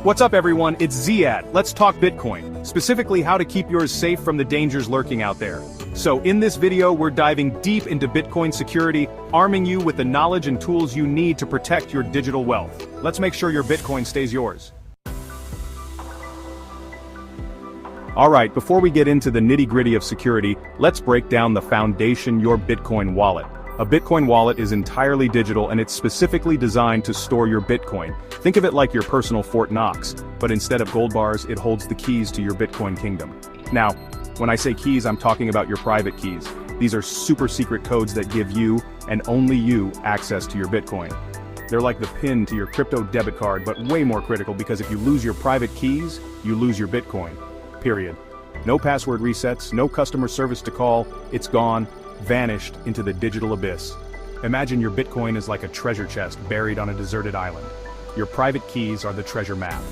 What's up everyone, it's Ziad. Let's talk Bitcoin, specifically how to keep yours safe from the dangers lurking out there. So in this video we're diving deep into Bitcoin security, arming you with the knowledge and tools you need to protect your digital wealth. Let's make sure your Bitcoin stays yours. Alright, before we get into the nitty-gritty of security, let's break down the foundation, your Bitcoin wallet. A Bitcoin wallet is entirely digital and it's specifically designed to store your Bitcoin. Think of it like your personal Fort Knox, but instead of gold bars, it holds the keys to your Bitcoin kingdom. Now, when I say keys, I'm talking about your private keys. These are super secret codes that give you, and only you, access to your Bitcoin. They're like the PIN to your crypto debit card, but way more critical because if you lose your private keys, you lose your Bitcoin. Period. No password resets, no customer service to call, it's gone. Vanished into the digital abyss. Imagine your Bitcoin is like a treasure chest buried on a deserted island. Your private keys are the treasure map.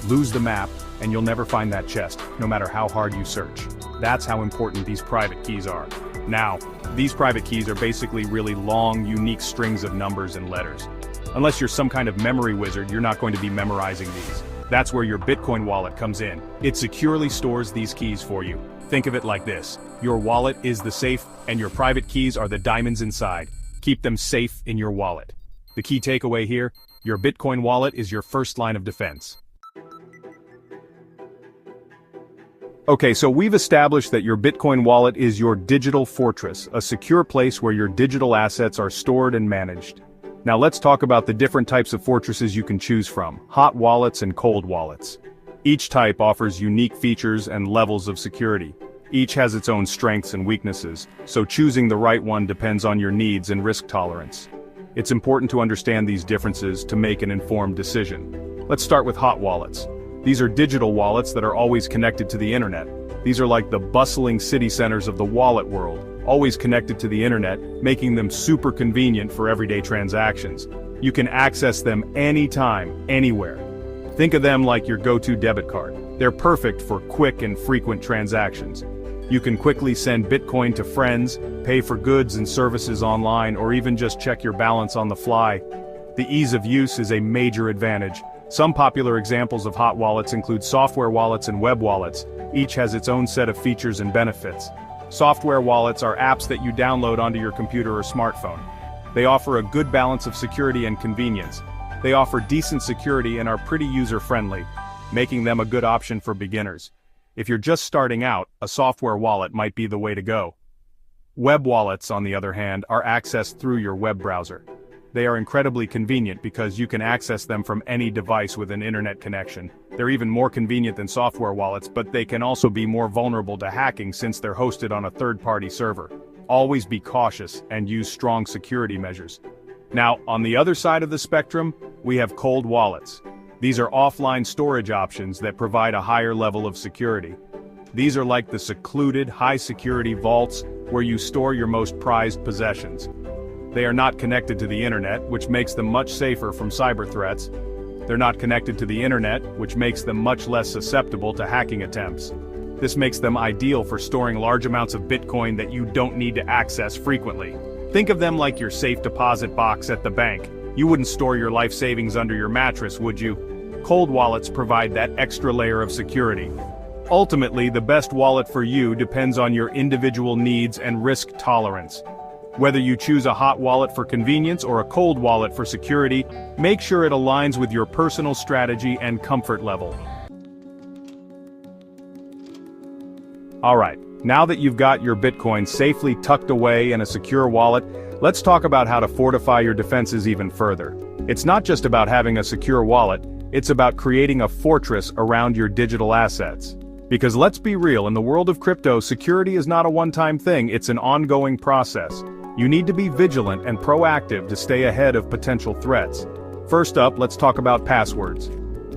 Lose the map, and you'll never find that chest, no matter how hard you search. That's how important these private keys are. Now, these private keys are basically really long, unique strings of numbers and letters. Unless you're some kind of memory wizard, you're not going to be memorizing these. That's where your Bitcoin wallet comes in. It securely stores these keys for you. Think of it like this. Your wallet is the safe, and your private keys are the diamonds inside. Keep them safe in your wallet. The key takeaway here, your Bitcoin wallet is your first line of defense. Okay, so we've established that your Bitcoin wallet is your digital fortress, a secure place where your digital assets are stored and managed. Now let's talk about the different types of fortresses you can choose from, hot wallets and cold wallets. Each type offers unique features and levels of security. Each has its own strengths and weaknesses, so choosing the right one depends on your needs and risk tolerance. It's important to understand these differences to make an informed decision. Let's start with hot wallets. These are digital wallets that are always connected to the internet. These are like the bustling city centers of the wallet world, always connected to the internet, making them super convenient for everyday transactions. You can access them anytime, anywhere. Think of them like your go-to debit card. They're perfect for quick and frequent transactions. You can quickly send Bitcoin to friends, pay for goods and services online, or even just check your balance on the fly. The ease of use is a major advantage. Some popular examples of hot wallets include software wallets and web wallets. Each has its own set of features and benefits. Software wallets are apps that you download onto your computer or smartphone. They offer a good balance of security and convenience. They offer decent security and are pretty user-friendly, making them a good option for beginners. If you're just starting out, a software wallet might be the way to go. Web wallets, on the other hand, are accessed through your web browser. They are incredibly convenient because you can access them from any device with an internet connection. They're even more convenient than software wallets, but they can also be more vulnerable to hacking since they're hosted on a third-party server. Always be cautious and use strong security measures. Now, on the other side of the spectrum, we have cold wallets. These are offline storage options that provide a higher level of security. These are like the secluded, high-security vaults where you store your most prized possessions. They are not connected to the internet, which makes them much safer from cyber threats. They're not connected to the internet, which makes them much less susceptible to hacking attempts. This makes them ideal for storing large amounts of Bitcoin that you don't need to access frequently. Think of them like your safe deposit box at the bank. You wouldn't store your life savings under your mattress, would you? Cold wallets provide that extra layer of security. Ultimately, the best wallet for you depends on your individual needs and risk tolerance. Whether you choose a hot wallet for convenience or a cold wallet for security, make sure it aligns with your personal strategy and comfort level. Alright, now that you've got your Bitcoin safely tucked away in a secure wallet, let's talk about how to fortify your defenses even further. It's not just about having a secure wallet, it's about creating a fortress around your digital assets. Because let's be real, in the world of crypto, security is not a one-time thing, it's an ongoing process. You need to be vigilant and proactive to stay ahead of potential threats. First up, let's talk about passwords.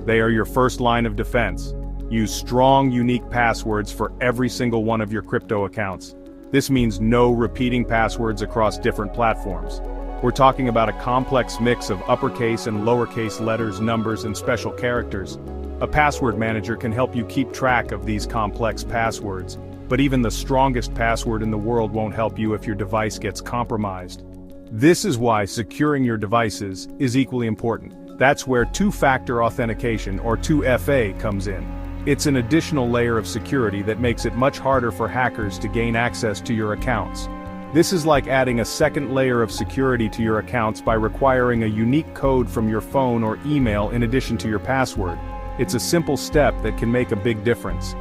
They are your first line of defense. Use strong, unique passwords for every single one of your crypto accounts. This means no repeating passwords across different platforms. We're talking about a complex mix of uppercase and lowercase letters, numbers, and special characters. A password manager can help you keep track of these complex passwords, but even the strongest password in the world won't help you if your device gets compromised. This is why securing your devices is equally important. That's where two-factor authentication, or 2FA, comes in. It's an additional layer of security that makes it much harder for hackers to gain access to your accounts. This is like adding a second layer of security to your accounts by requiring a unique code from your phone or email in addition to your password. It's a simple step that can make a big difference.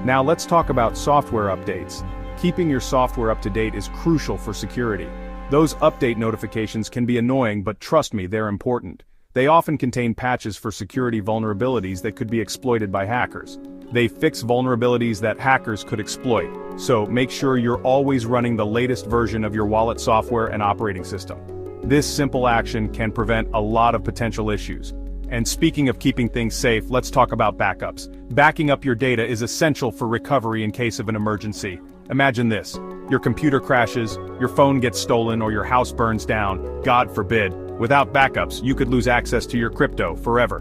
Now let's talk about software updates. Keeping your software up to date is crucial for security. Those update notifications can be annoying, but trust me, they're important. They often contain patches for security vulnerabilities that could be exploited by hackers. They fix vulnerabilities that hackers could exploit, so make sure you're always running the latest version of your wallet software and operating system. This simple action can prevent a lot of potential issues. And speaking of keeping things safe, let's talk about backups. Backing up your data is essential for recovery in case of an emergency. Imagine this: your computer crashes, your phone gets stolen, or your house burns down, God forbid. Without backups, you could lose access to your crypto forever.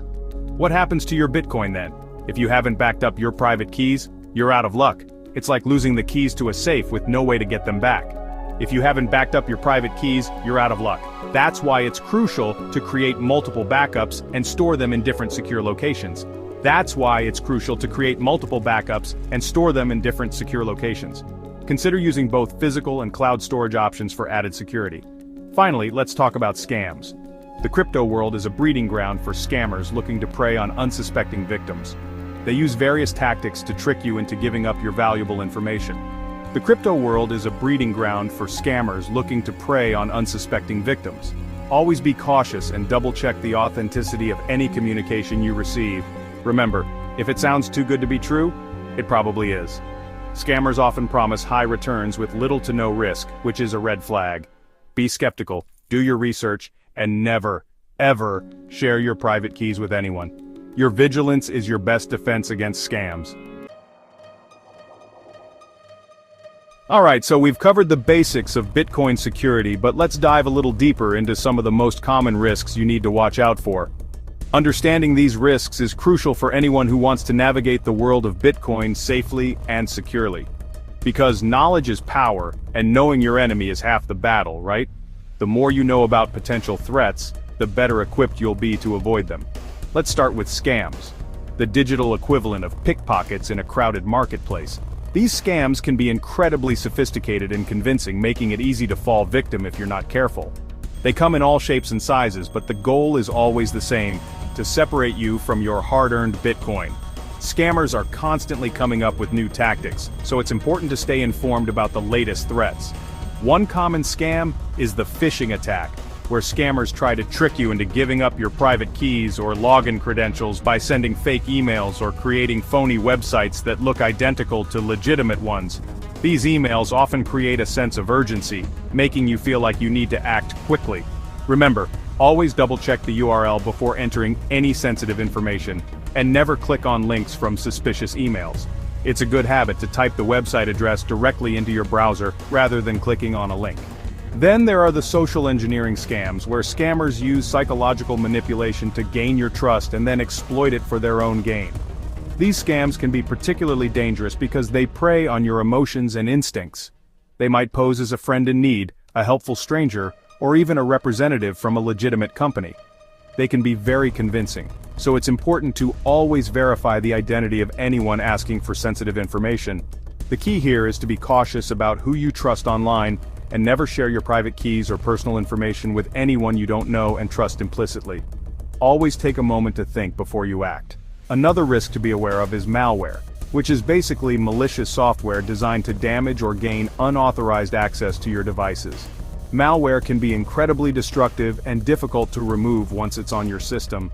What happens to your Bitcoin then? If you haven't backed up your private keys, you're out of luck. It's like losing the keys to a safe with no way to get them back. If you haven't backed up your private keys, you're out of luck. That's why it's crucial to create multiple backups and store them in different secure locations. Consider using both physical and cloud storage options for added security. Finally, let's talk about scams. The crypto world is a breeding ground for scammers looking to prey on unsuspecting victims. They use various tactics to trick you into giving up your valuable information. The crypto world is a breeding ground for scammers looking to prey on unsuspecting victims. Always be cautious and double-check the authenticity of any communication you receive. Remember, if it sounds too good to be true, it probably is. Scammers often promise high returns with little to no risk, which is a red flag. Be skeptical, do your research, and never, ever share your private keys with anyone. Your vigilance is your best defense against scams. Alright, so we've covered the basics of Bitcoin security, but let's dive a little deeper into some of the most common risks you need to watch out for. Understanding these risks is crucial for anyone who wants to navigate the world of Bitcoin safely and securely. Because knowledge is power, and knowing your enemy is half the battle, right? The more you know about potential threats, the better equipped you'll be to avoid them. Let's start with scams, the digital equivalent of pickpockets in a crowded marketplace. These scams can be incredibly sophisticated and convincing, making it easy to fall victim if you're not careful. They come in all shapes and sizes, but the goal is always the same: to separate you from your hard-earned Bitcoin. Scammers are constantly coming up with new tactics, so it's important to stay informed about the latest threats. One common scam is the phishing attack, where scammers try to trick you into giving up your private keys or login credentials by sending fake emails or creating phony websites that look identical to legitimate ones. These emails often create a sense of urgency, making you feel like you need to act quickly. Remember, always double-check the URL before entering any sensitive information, and never click on links from suspicious emails. It's a good habit to type the website address directly into your browser rather than clicking on a link. Then there are the social engineering scams, where scammers use psychological manipulation to gain your trust and then exploit it for their own gain. These scams can be particularly dangerous because they prey on your emotions and instincts. They might pose as a friend in need, a helpful stranger, or even a representative from a legitimate company. They can be very convincing, so it's important to always verify the identity of anyone asking for sensitive information. The key here is to be cautious about who you trust online, and never share your private keys or personal information with anyone you don't know and trust implicitly. Always take a moment to think before you act. Another risk to be aware of is malware, which is basically malicious software designed to damage or gain unauthorized access to your devices. Malware can be incredibly destructive and difficult to remove once it's on your system.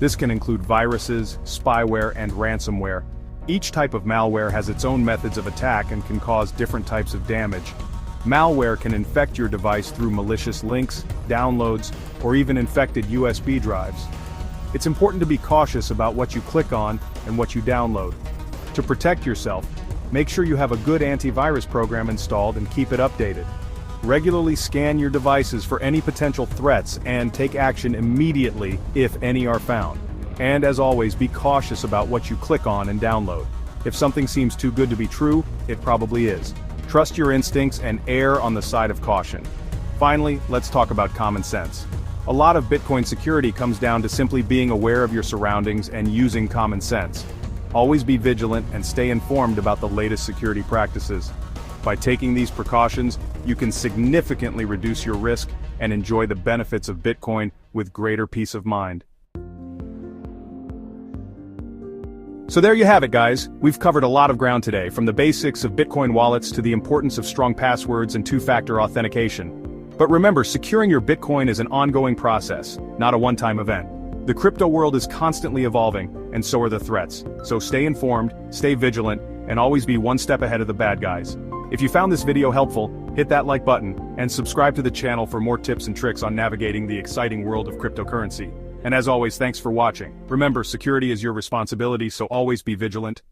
This can include viruses, spyware, and ransomware. Each type of malware has its own methods of attack and can cause different types of damage. Malware can infect your device through malicious links, downloads, or even infected USB drives. It's important to be cautious about what you click on and what you download. To protect yourself, make sure you have a good antivirus program installed and keep it updated. Regularly scan your devices for any potential threats and take action immediately if any are found. And as always, be cautious about what you click on and download. If something seems too good to be true, it probably is. Trust your instincts and err on the side of caution. Finally, let's talk about common sense. A lot of Bitcoin security comes down to simply being aware of your surroundings and using common sense. Always be vigilant and stay informed about the latest security practices. By taking these precautions, you can significantly reduce your risk and enjoy the benefits of Bitcoin with greater peace of mind. So there you have it, guys. We've covered a lot of ground today, from the basics of Bitcoin wallets to the importance of strong passwords and two-factor authentication. But remember, securing your Bitcoin is an ongoing process, not a one-time event. The crypto world is constantly evolving, and so are the threats. So stay informed, stay vigilant, and always be one step ahead of the bad guys. If you found this video helpful, hit that like button, and subscribe to the channel for more tips and tricks on navigating the exciting world of cryptocurrency. And as always, thanks for watching. Remember, security is your responsibility, so always be vigilant,